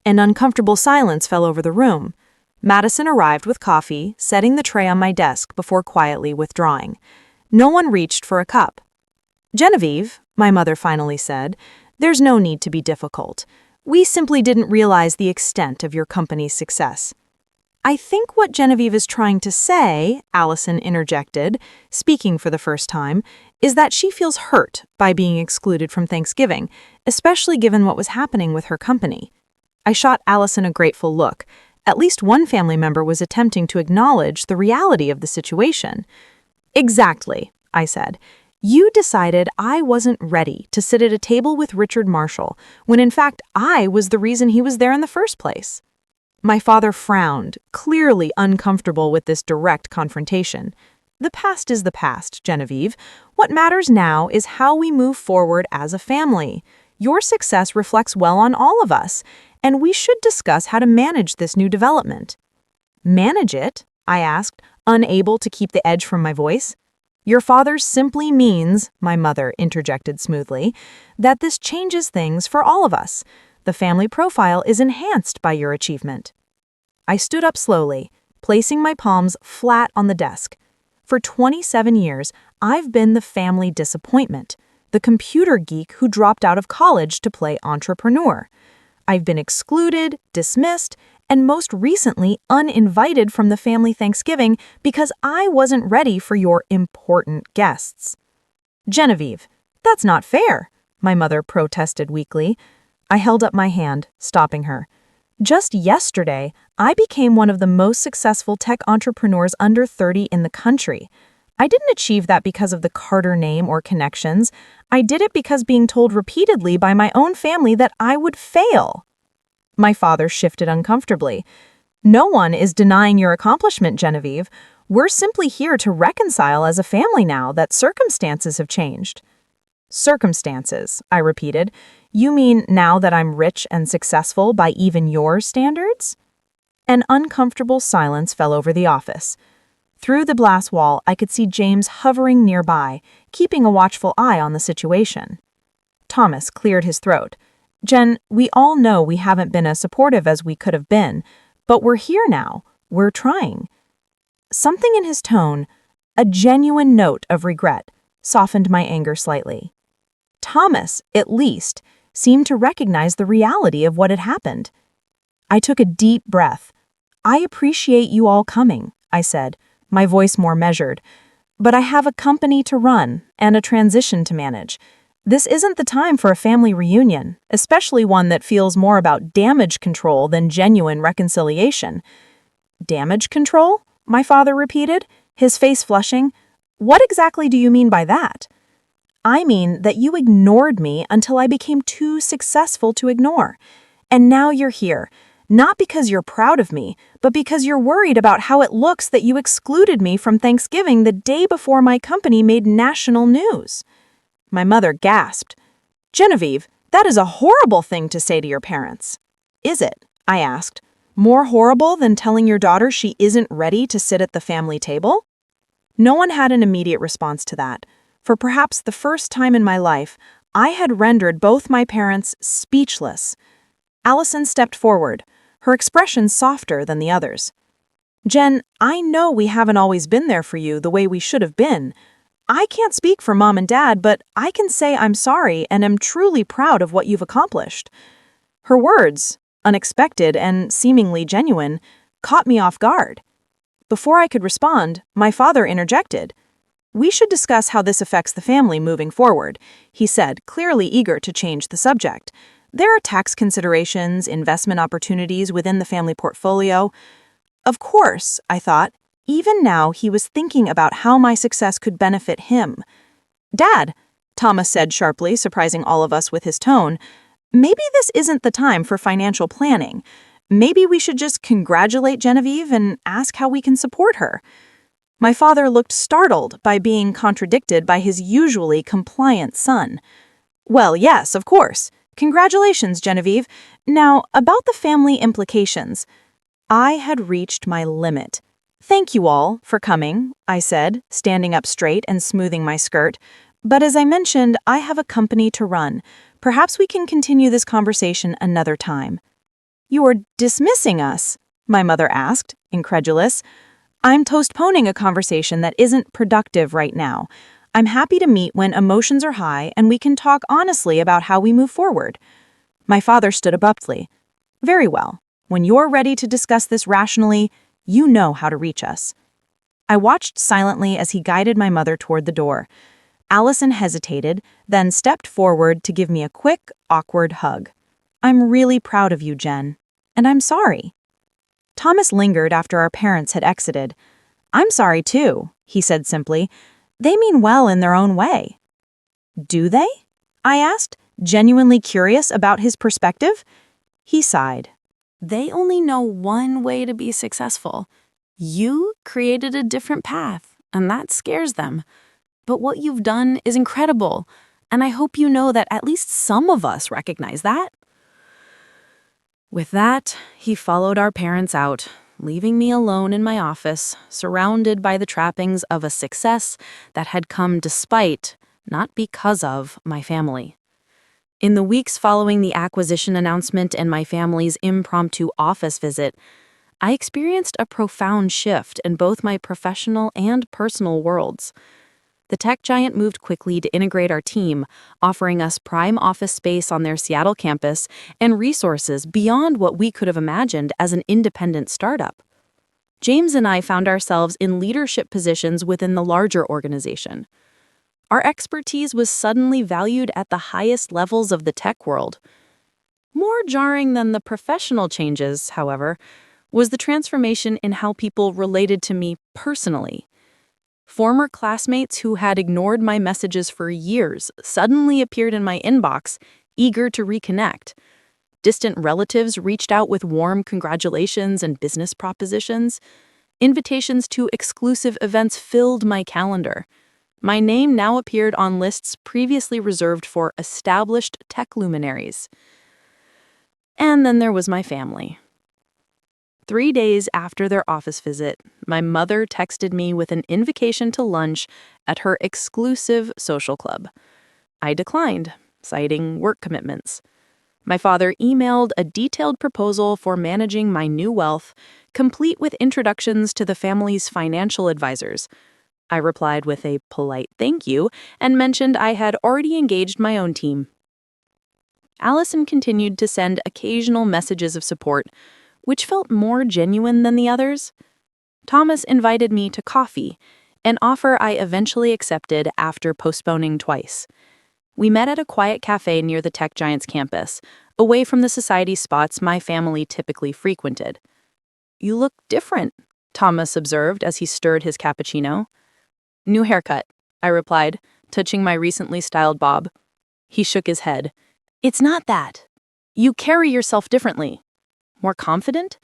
An uncomfortable silence fell over the room. Madison arrived with coffee, setting the tray on my desk before quietly withdrawing. No one reached for a cup. "Genevieve," my mother finally said, "there's no need to be difficult. We simply didn't realize the extent of your company's success." "I think what Genevieve is trying to say," Allison interjected, speaking for the first time, "is that she feels hurt by being excluded from Thanksgiving, especially given what was happening with her company." I shot Allison a grateful look. At least one family member was attempting to acknowledge the reality of the situation. "Exactly," I said. "You decided I wasn't ready to sit at a table with Richard Marshall, when in fact I was the reason he was there in the first place." My father frowned, clearly uncomfortable with this direct confrontation. "The past is the past, Genevieve. What matters now is how we move forward as a family. Your success reflects well on all of us, and we should discuss how to manage this new development." "Manage it?" I asked, unable to keep the edge from my voice. "Your father simply means," my mother interjected smoothly, "that this changes things for all of us. The family profile is enhanced by your achievement." I stood up slowly, placing my palms flat on the desk. For 27 years, I've been the family disappointment, the computer geek who dropped out of college to play entrepreneur. I've been excluded, dismissed, and most recently uninvited from the family Thanksgiving because I wasn't ready for your important guests. "Genevieve, that's not fair," my mother protested weakly. I held up my hand, stopping her. "Just yesterday, I became one of the most successful tech entrepreneurs under 30 in the country. I didn't achieve that because of the Carter name or connections. I did it because being told repeatedly by my own family that I would fail." My father shifted uncomfortably. "No one is denying your accomplishment, Genevieve. We're simply here to reconcile as a family now that circumstances have changed." "Circumstances," I repeated. "You mean now that I'm rich and successful by even your standards?" An uncomfortable silence fell over the office. Through the glass wall, I could see James hovering nearby, keeping a watchful eye on the situation. Thomas cleared his throat. "Jen, we all know we haven't been as supportive as we could have been, but we're here now. We're trying." Something in his tone, a genuine note of regret, softened my anger slightly. Thomas, at least, seemed to recognize the reality of what had happened. I took a deep breath. I appreciate you all coming, I said, my voice more measured. But I have a company to run and a transition to manage. This isn't the time for a family reunion, especially one that feels more about damage control than genuine reconciliation. Damage control? My father repeated, his face flushing. What exactly do you mean by that? I mean that you ignored me until I became too successful to ignore. And now you're here, not because you're proud of me, but because you're worried about how it looks that you excluded me from Thanksgiving the day before my company made national news. My mother gasped. Genevieve, that is a horrible thing to say to your parents. Is it? I asked. More horrible than telling your daughter she isn't ready to sit at the family table? No one had an immediate response to that. For perhaps the first time in my life, I had rendered both my parents speechless. Allison stepped forward, her expression softer than the others. Jen, I know we haven't always been there for you the way we should have been. I can't speak for Mom and Dad, but I can say I'm sorry and am truly proud of what you've accomplished. Her words, unexpected and seemingly genuine, caught me off guard. Before I could respond, my father interjected. We should discuss how this affects the family moving forward, he said, clearly eager to change the subject. There are tax considerations, investment opportunities within the family portfolio. Of course, I thought. Even now, he was thinking about how my success could benefit him. Dad, Thomas said sharply, surprising all of us with his tone, maybe this isn't the time for financial planning. Maybe we should just congratulate Genevieve and ask how we can support her. My father looked startled by being contradicted by his usually compliant son. Well, yes, of course. Congratulations, Genevieve. Now, about the family implications. I had reached my limit. Thank you all for coming, I said, standing up straight and smoothing my skirt. But as I mentioned, I have a company to run. Perhaps we can continue this conversation another time. You are dismissing us? My mother asked, incredulous. I'm postponing a conversation that isn't productive right now. I'm happy to meet when emotions are high and we can talk honestly about how we move forward. My father stood abruptly. Very well. When you're ready to discuss this rationally, you know how to reach us. I watched silently as he guided my mother toward the door. Allison hesitated, then stepped forward to give me a quick, awkward hug. I'm really proud of you, Jen. And I'm sorry. Thomas lingered after our parents had exited. I'm sorry too, he said simply. They mean well in their own way. Do they? I asked, genuinely curious about his perspective. He sighed. They only know one way to be successful. You created a different path, and that scares them. But what you've done is incredible, and I hope you know that at least some of us recognize that. With that, he followed our parents out, leaving me alone in my office, surrounded by the trappings of a success that had come despite, not because of, my family. In the weeks following the acquisition announcement and my family's impromptu office visit, I experienced a profound shift in both my professional and personal worlds. The tech giant moved quickly to integrate our team, offering us prime office space on their Seattle campus and resources beyond what we could have imagined as an independent startup. James and I found ourselves in leadership positions within the larger organization. Our expertise was suddenly valued at the highest levels of the tech world. More jarring than the professional changes, however, was the transformation in how people related to me personally. Former classmates who had ignored my messages for years suddenly appeared in my inbox, eager to reconnect. Distant relatives reached out with warm congratulations and business propositions. Invitations to exclusive events filled my calendar. My name now appeared on lists previously reserved for established tech luminaries. And then there was my family. 3 days after their office visit, my mother texted me with an invitation to lunch at her exclusive social club. I declined, citing work commitments. My father emailed a detailed proposal for managing my new wealth, complete with introductions to the family's financial advisors. I replied with a polite thank you and mentioned I had already engaged my own team. Allison continued to send occasional messages of support, which felt more genuine than the others. Thomas invited me to coffee, an offer I eventually accepted after postponing twice. We met at a quiet cafe near the tech giant's campus, away from the society spots my family typically frequented. "You look different," Thomas observed as he stirred his cappuccino. "New haircut," I replied, touching my recently styled bob. He shook his head. "It's not that. You carry yourself differently. More confident?"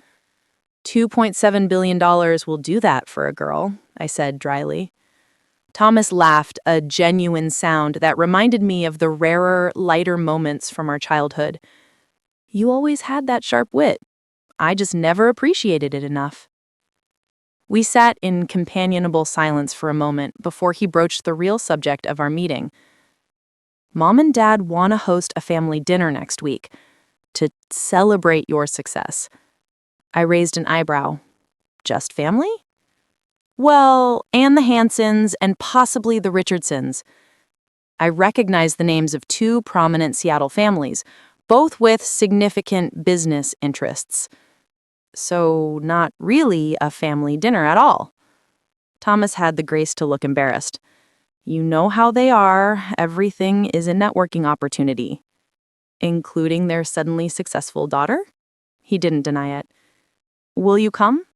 $2.7 billion will do that for a girl, I said dryly. Thomas laughed, a genuine sound that reminded me of the rarer, lighter moments from our childhood. "You always had that sharp wit. I just never appreciated it enough." We sat in companionable silence for a moment before he broached the real subject of our meeting. "Mom and Dad want to host a family dinner next week to celebrate your success." I raised an eyebrow. "Just family?" "Well, and the Hansons and possibly the Richardsons." I recognized the names of two prominent Seattle families, both with significant business interests. "So not really a family dinner at all." Thomas had the grace to look embarrassed. "You know how they are. Everything is a networking opportunity." "Including their suddenly successful daughter?" He didn't deny it. "Will you come?"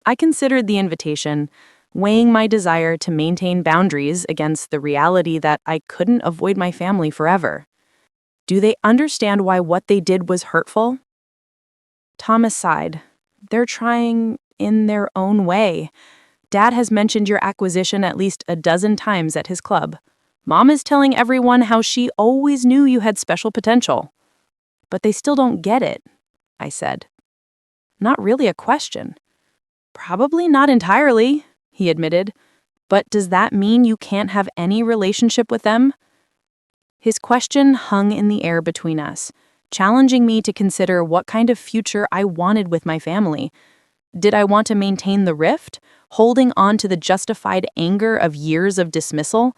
I considered the invitation, weighing my desire to maintain boundaries against the reality that I couldn't avoid my family forever. Do they understand why what they did was hurtful? Thomas sighed. "They're trying in their own way. Dad has mentioned your acquisition at least a dozen times at his club. Mom is telling everyone how she always knew you had special potential. But they still don't get it," I said. "Not really a question." "Probably not entirely," he admitted. "But does that mean you can't have any relationship with them?" His question hung in the air between us, challenging me to consider what kind of future I wanted with my family. Did I want to maintain the rift, holding on to the justified anger of years of dismissal?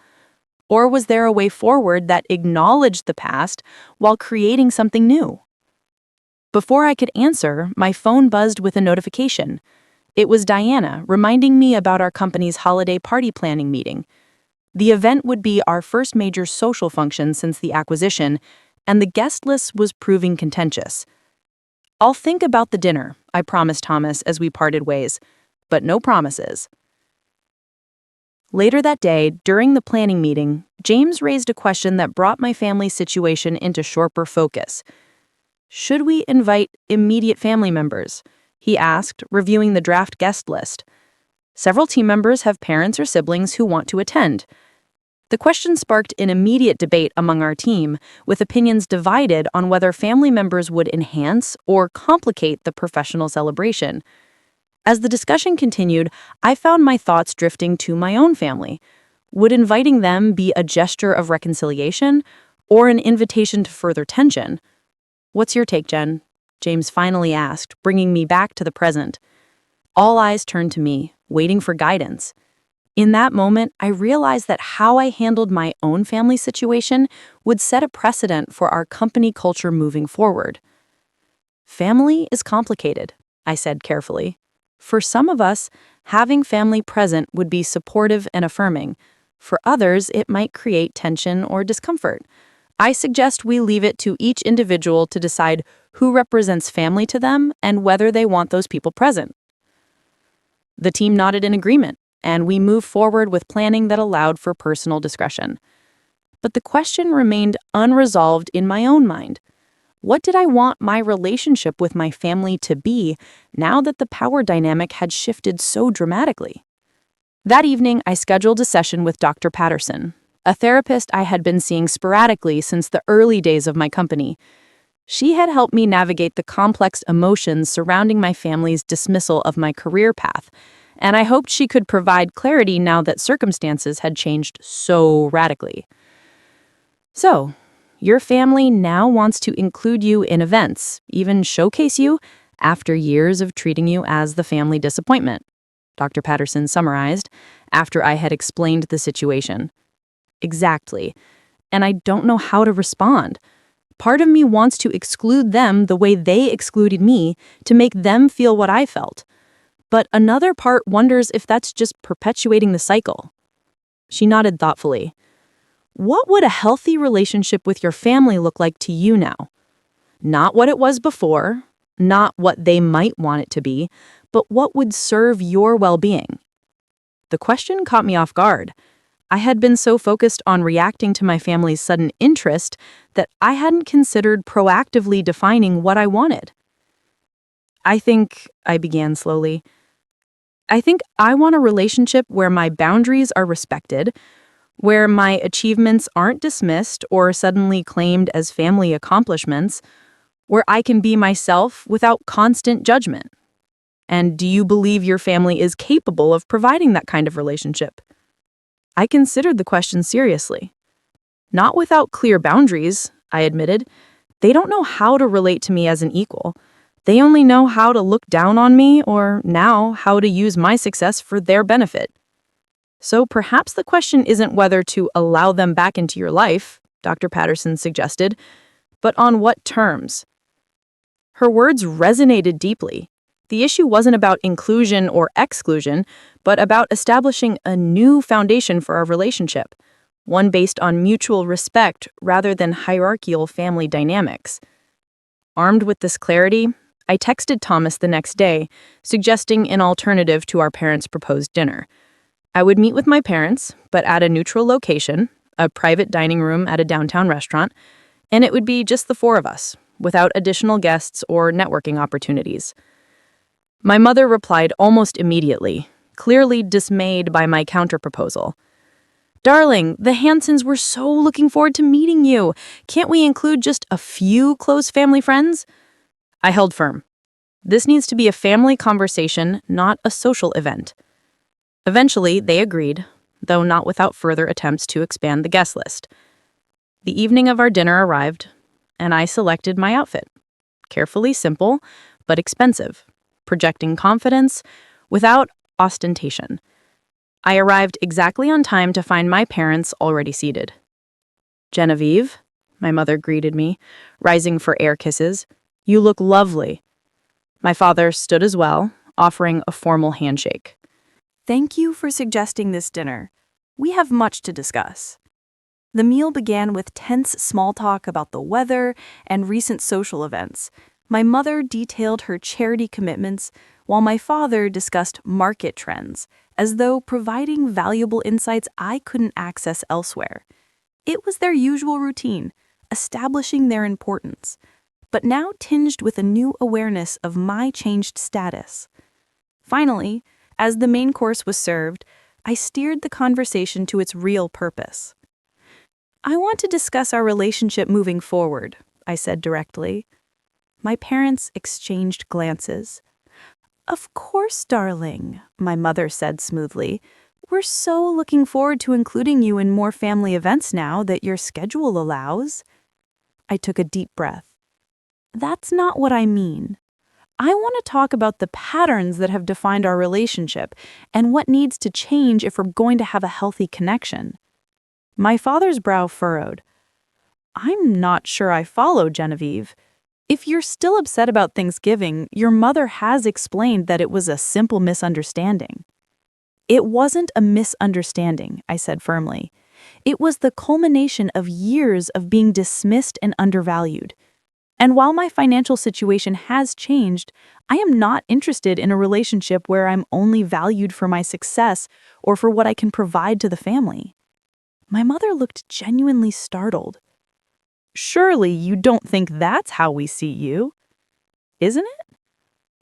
Or was there a way forward that acknowledged the past while creating something new? Before I could answer, my phone buzzed with a notification. It was Diana reminding me about our company's holiday party planning meeting. The event would be our first major social function since the acquisition, and the guest list was proving contentious. "I'll think about the dinner," I promised Thomas as we parted ways, but no promises. Later that day, during the planning meeting, James raised a question that brought my family's situation into sharper focus. "Should we invite immediate family members?" he asked, reviewing the draft guest list. "Several team members have parents or siblings who want to attend." The question sparked an immediate debate among our team, with opinions divided on whether family members would enhance or complicate the professional celebration. As the discussion continued, I found my thoughts drifting to my own family. Would inviting them be a gesture of reconciliation or an invitation to further tension? "What's your take, Jen?" James finally asked, bringing me back to the present. All eyes turned to me, waiting for guidance. In that moment, I realized that how I handled my own family situation would set a precedent for our company culture moving forward. "Family is complicated," I said carefully. "For some of us, having family present would be supportive and affirming. For others, it might create tension or discomfort. I suggest we leave it to each individual to decide who represents family to them and whether they want those people present." The team nodded in agreement, and we moved forward with planning that allowed for personal discretion. But the question remained unresolved in my own mind. What did I want my relationship with my family to be now that the power dynamic had shifted so dramatically? That evening, I scheduled a session with Dr. Patterson, a therapist I had been seeing sporadically since the early days of my company. She had helped me navigate the complex emotions surrounding my family's dismissal of my career path, and I hoped she could provide clarity now that circumstances had changed so radically. "So, your family now wants to include you in events, even showcase you, after years of treating you as the family disappointment," Dr. Patterson summarized, after I had explained the situation. "Exactly. And I don't know how to respond. Part of me wants to exclude them the way they excluded me to make them feel what I felt. But another part wonders if that's just perpetuating the cycle. She nodded thoughtfully. What would a healthy relationship with your family look like to you now? Not what it was before, not what they might want it to be, but what would serve your well-being? The question caught me off guard. I had been so focused on reacting to my family's sudden interest that I hadn't considered proactively defining what I wanted. I began slowly. I think I want a relationship where my boundaries are respected, where my achievements aren't dismissed or suddenly claimed as family accomplishments, where I can be myself without constant judgment. And do you believe your family is capable of providing that kind of relationship? I considered the question seriously. Not without clear boundaries, I admitted. They don't know how to relate to me as an equal. They only know how to look down on me or now how to use my success for their benefit. So perhaps the question isn't whether to allow them back into your life, Dr. Patterson suggested, but on what terms. Her words resonated deeply. The issue wasn't about inclusion or exclusion, but about establishing a new foundation for our relationship, one based on mutual respect rather than hierarchical family dynamics. Armed with this clarity, I texted Thomas the next day, suggesting an alternative to our parents' proposed dinner. I would meet with my parents, but at a neutral location, a private dining room at a downtown restaurant, and it would be just the four of us, without additional guests or networking opportunities. My mother replied almost immediately, clearly dismayed by my counterproposal. Darling, the Hansons were so looking forward to meeting you. Can't we include just a few close family friends? I held firm. This needs to be a family conversation, not a social event. Eventually, they agreed, though not without further attempts to expand the guest list. The evening of our dinner arrived, and I selected my outfit. Carefully simple, but expensive, projecting confidence without ostentation. I arrived exactly on time to find my parents already seated. Genevieve, my mother greeted me, rising for air kisses. You look lovely. My father stood as well, offering a formal handshake. Thank you for suggesting this dinner. We have much to discuss. The meal began with tense small talk about the weather and recent social events. My mother detailed her charity commitments, while my father discussed market trends, as though providing valuable insights I couldn't access elsewhere. It was their usual routine, establishing their importance, but now tinged with a new awareness of my changed status. Finally, as the main course was served, I steered the conversation to its real purpose. I want to discuss our relationship moving forward, I said directly. My parents exchanged glances. Of course, darling, my mother said smoothly. We're so looking forward to including you in more family events now that your schedule allows. I took a deep breath. That's not what I mean. I want to talk about the patterns that have defined our relationship and what needs to change if we're going to have a healthy connection. My father's brow furrowed. I'm not sure I follow, Genevieve. If you're still upset about Thanksgiving, your mother has explained that it was a simple misunderstanding. It wasn't a misunderstanding, I said firmly. It was the culmination of years of being dismissed and undervalued. And while my financial situation has changed, I am not interested in a relationship where I'm only valued for my success or for what I can provide to the family. My mother looked genuinely startled. Surely you don't think that's how we see you, isn't it?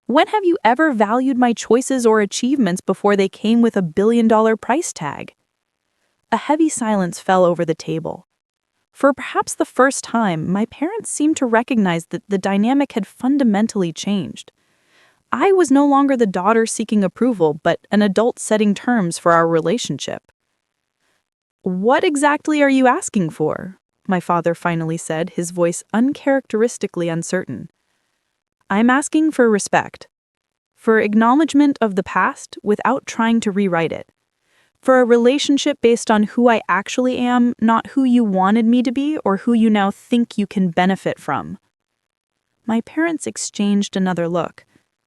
When have you ever valued my choices or achievements before they came with $1 billion price tag? A heavy silence fell over the table. For perhaps the first time, my parents seemed to recognize that the dynamic had fundamentally changed. I was no longer the daughter seeking approval, but an adult setting terms for our relationship. What exactly are you asking for? My father finally said, his voice uncharacteristically uncertain. I'm asking for respect. For acknowledgement of the past without trying to rewrite it. For a relationship based on who I actually am, not who you wanted me to be or who you now think you can benefit from. My parents exchanged another look.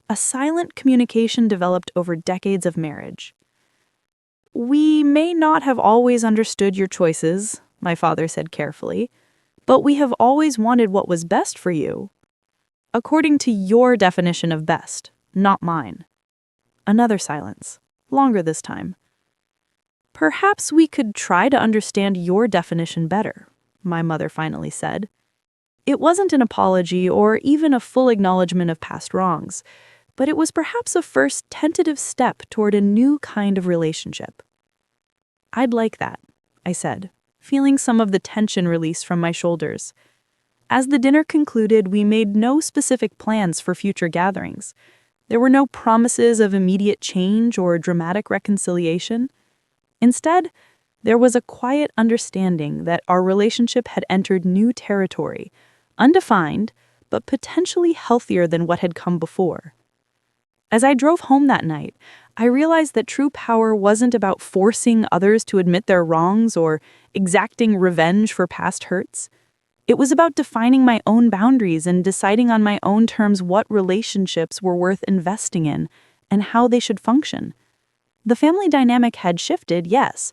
A silent communication developed over decades of marriage. We may not have always understood your choices, my father said carefully, but we have always wanted what was best for you. According to your definition of best, not mine. Another silence, longer this time. Perhaps we could try to understand your definition better, my mother finally said. It wasn't an apology or even a full acknowledgement of past wrongs, but it was perhaps a first tentative step toward a new kind of relationship. I'd like that, I said, feeling some of the tension release from my shoulders. As the dinner concluded, we made no specific plans for future gatherings. There were no promises of immediate change or dramatic reconciliation. Instead, there was a quiet understanding that our relationship had entered new territory, undefined, but potentially healthier than what had come before. As I drove home that night, I realized that true power wasn't about forcing others to admit their wrongs or exacting revenge for past hurts. It was about defining my own boundaries and deciding on my own terms what relationships were worth investing in and how they should function. The family dynamic had shifted, yes,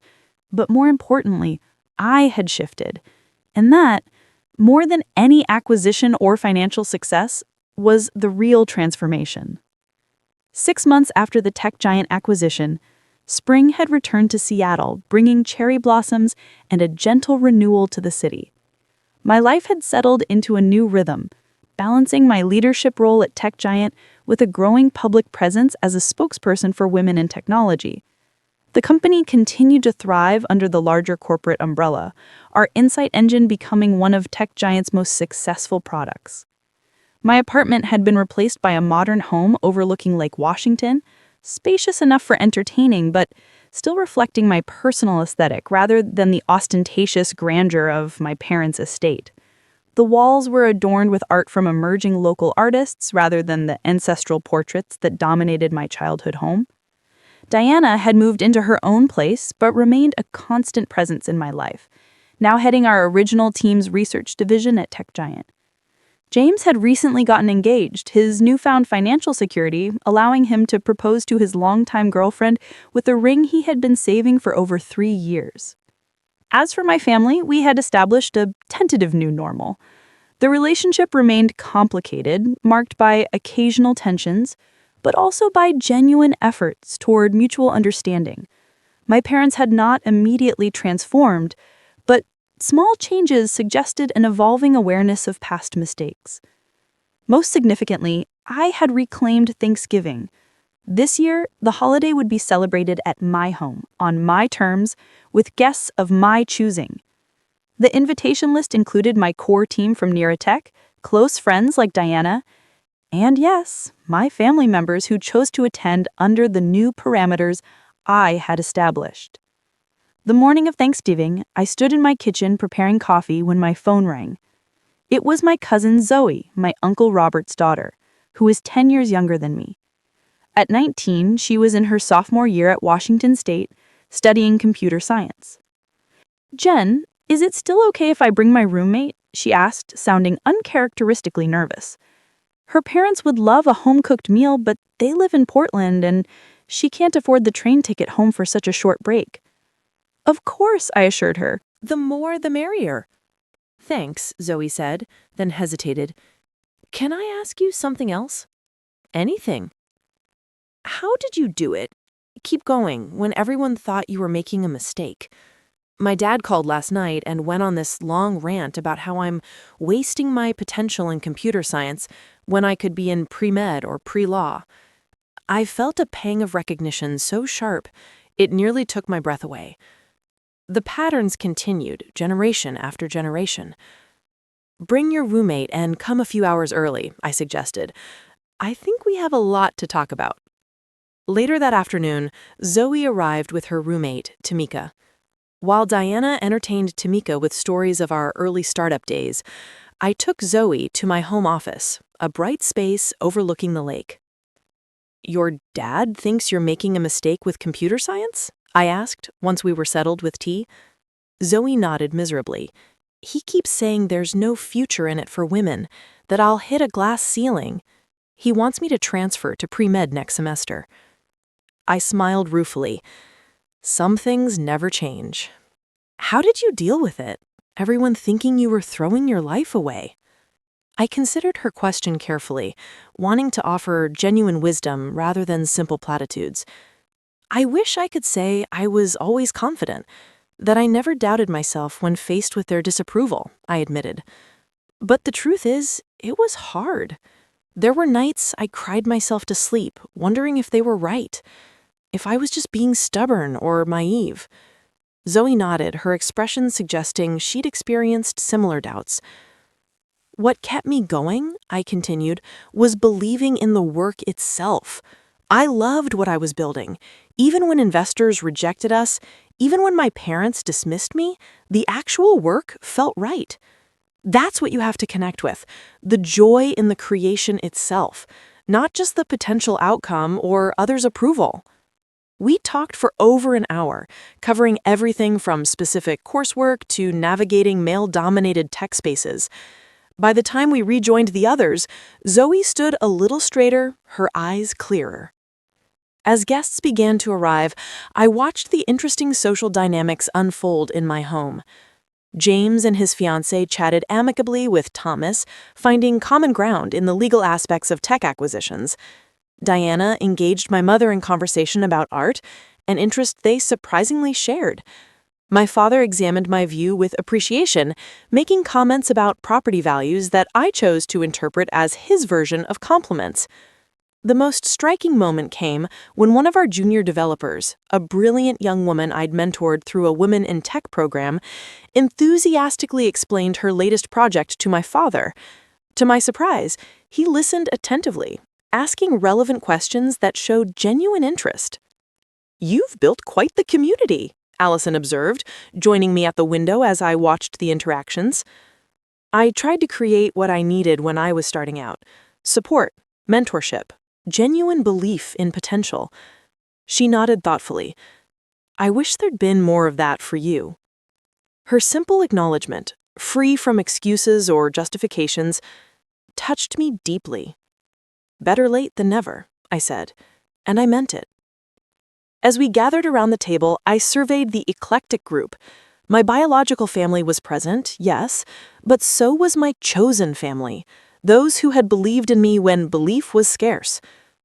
but more importantly, I had shifted. And that, more than any acquisition or financial success, was the real transformation. 6 months after the tech giant acquisition, spring had returned to Seattle, bringing cherry blossoms and a gentle renewal to the city. My life had settled into a new rhythm, balancing my leadership role at tech giant with a growing public presence as a spokesperson for women in technology. The company continued to thrive under the larger corporate umbrella, our insight engine becoming one of tech giant's most successful products. My apartment had been replaced by a modern home overlooking Lake Washington, spacious enough for entertaining, but still reflecting my personal aesthetic rather than the ostentatious grandeur of my parents' estate. The walls were adorned with art from emerging local artists rather than the ancestral portraits that dominated my childhood home. Diana had moved into her own place, but remained a constant presence in my life, now heading our original team's research division at Tech Giant. James had recently gotten engaged, his newfound financial security allowing him to propose to his longtime girlfriend with a ring he had been saving for over 3 years. As for my family, we had established a tentative new normal. The relationship remained complicated, marked by occasional tensions, but also by genuine efforts toward mutual understanding. My parents had not immediately transformed, but small changes suggested an evolving awareness of past mistakes. Most significantly, I had reclaimed Thanksgiving. This year, the holiday would be celebrated at my home, on my terms, with guests of my choosing. The invitation list included my core team from Neurotech, close friends like Diana, and yes, my family members who chose to attend under the new parameters I had established. The morning of Thanksgiving, I stood in my kitchen preparing coffee when my phone rang. It was my cousin Zoe, my Uncle Robert's daughter, who is 10 years younger than me. At 19, she was in her sophomore year at Washington State, studying computer science. "Jen, is it still okay if I bring my roommate?" she asked, sounding uncharacteristically nervous. Her parents would love a home-cooked meal, but they live in Portland, and she can't afford the train ticket home for such a short break. "Of course," I assured her. "The more the merrier." "Thanks," Zoe said, then hesitated. "Can I ask you something else?" "Anything." "How did you do it? Keep going when everyone thought you were making a mistake. My dad called last night and went on this long rant about how I'm wasting my potential in computer science when I could be in pre-med or pre-law. I felt a pang of recognition so sharp, it nearly took my breath away. The patterns continued, generation after generation. "Bring your roommate and come a few hours early," I suggested. "I think we have a lot to talk about." Later that afternoon, Zoe arrived with her roommate, Tamika. While Diana entertained Tamika with stories of our early startup days, I took Zoe to my home office, a bright space overlooking the lake. "Your dad thinks you're making a mistake with computer science?" I asked, once we were settled with tea. Zoe nodded miserably. He keeps saying there's no future in it for women, that I'll hit a glass ceiling. He wants me to transfer to pre-med next semester. I smiled ruefully. Some things never change. How did you deal with it? Everyone thinking you were throwing your life away. I considered her question carefully, wanting to offer genuine wisdom rather than simple platitudes. I wish I could say I was always confident, that I never doubted myself when faced with their disapproval, I admitted. But the truth is, it was hard. There were nights I cried myself to sleep, wondering if they were right, if I was just being stubborn or naive. Zoe nodded, her expression suggesting she'd experienced similar doubts. What kept me going, I continued, was believing in the work itself. I loved what I was building. Even when investors rejected us, even when my parents dismissed me, the actual work felt right. That's what you have to connect with, the joy in the creation itself, not just the potential outcome or others' approval. We talked for over an hour, covering everything from specific coursework to navigating male-dominated tech spaces. By the time we rejoined the others, Zoe stood a little straighter, her eyes clearer. As guests began to arrive, I watched the interesting social dynamics unfold in my home. James and his fiancée chatted amicably with Thomas, finding common ground in the legal aspects of tech acquisitions. Diana engaged my mother in conversation about art, an interest they surprisingly shared. My father examined my view with appreciation, making comments about property values that I chose to interpret as his version of compliments. The most striking moment came when one of our junior developers, a brilliant young woman I'd mentored through a Women in Tech program, enthusiastically explained her latest project to my father. To my surprise, he listened attentively, asking relevant questions that showed genuine interest. "You've built quite the community," Allison observed, joining me at the window as I watched the interactions. I tried to create what I needed when I was starting out: support, mentorship, genuine belief in potential. She nodded thoughtfully. "I wish there'd been more of that for you." Her simple acknowledgement, free from excuses or justifications, touched me deeply. "Better late than never," I said, and I meant it. As we gathered around the table, I surveyed the eclectic group. My biological family was present, yes, but so was my chosen family, those who had believed in me when belief was scarce,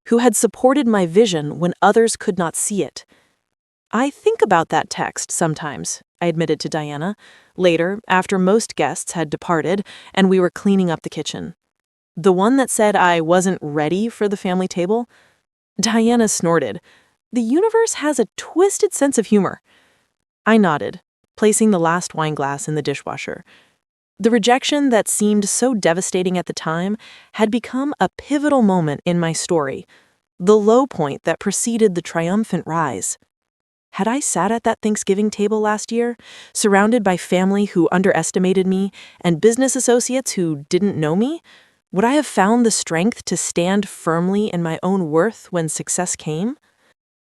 who had supported my vision when others could not see it. "I think about that text sometimes," I admitted to Diana, later, after most guests had departed and we were cleaning up the kitchen. "The one that said I wasn't ready for the family table?" Diana snorted. "The universe has a twisted sense of humor." I nodded, placing the last wine glass in the dishwasher. The rejection that seemed so devastating at the time had become a pivotal moment in my story, the low point that preceded the triumphant rise. Had I sat at that Thanksgiving table last year, surrounded by family who underestimated me and business associates who didn't know me, would I have found the strength to stand firmly in my own worth when success came?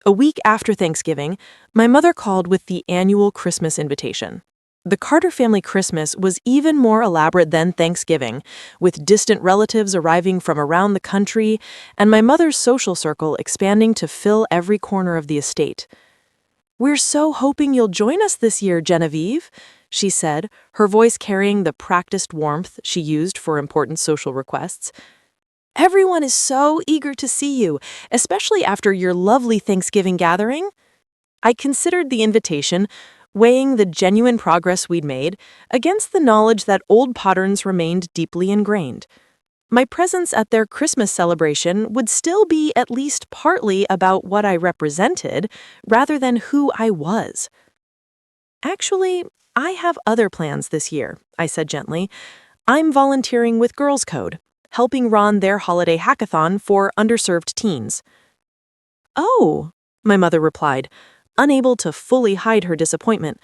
A week after Thanksgiving, my mother called with the annual Christmas invitation. The Carter family Christmas was even more elaborate than Thanksgiving, with distant relatives arriving from around the country and my mother's social circle expanding to fill every corner of the estate. "We're so hoping you'll join us this year, Genevieve," she said, her voice carrying the practiced warmth she used for important social requests. "Everyone is so eager to see you, especially after your lovely Thanksgiving gathering." I considered the invitation, weighing the genuine progress we'd made against the knowledge that old patterns remained deeply ingrained. My presence at their Christmas celebration would still be at least partly about what I represented rather than who I was. "Actually, I have other plans this year," I said gently. "I'm volunteering with Girls Code, helping run their holiday hackathon for underserved teens." "Oh," my mother replied, unable to fully hide her disappointment.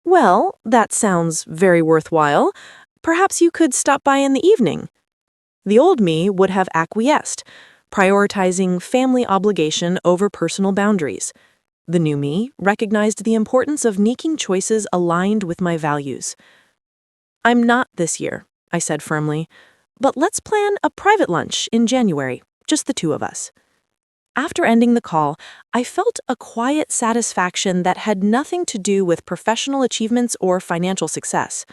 "Well, that sounds very worthwhile. Perhaps you could stop by in the evening." The old me would have acquiesced, prioritizing family obligation over personal boundaries. The new me recognized the importance of making choices aligned with my values. "I'm not this year," I said firmly, "but let's plan a private lunch in January, just the two of us." After ending the call, I felt a quiet satisfaction that had nothing to do with professional achievements or financial success.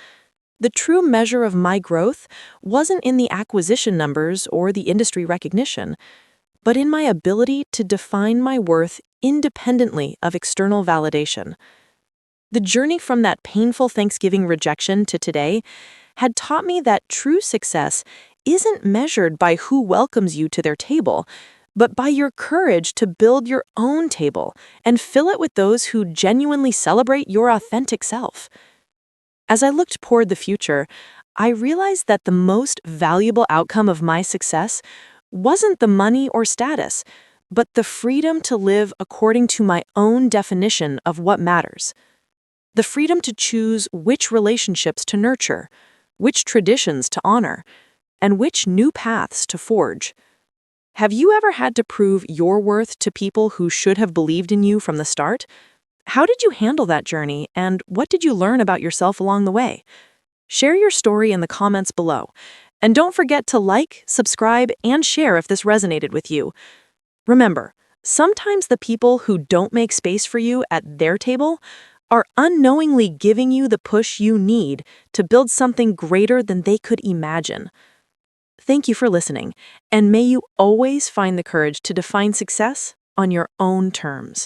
The true measure of my growth wasn't in the acquisition numbers or the industry recognition, but in my ability to define my worth independently of external validation. The journey from that painful Thanksgiving rejection to today had taught me that true success isn't measured by who welcomes you to their table, but by your courage to build your own table and fill it with those who genuinely celebrate your authentic self. As I looked toward the future, I realized that the most valuable outcome of my success wasn't the money or status, but the freedom to live according to my own definition of what matters. The freedom to choose which relationships to nurture, which traditions to honor, and which new paths to forge. Have you ever had to prove your worth to people who should have believed in you from the start? How did you handle that journey, and what did you learn about yourself along the way? Share your story in the comments below. And don't forget to like, subscribe, and share if this resonated with you. Remember, sometimes the people who don't make space for you at their table are unknowingly giving you the push you need to build something greater than they could imagine. Thank you for listening, and may you always find the courage to define success on your own terms.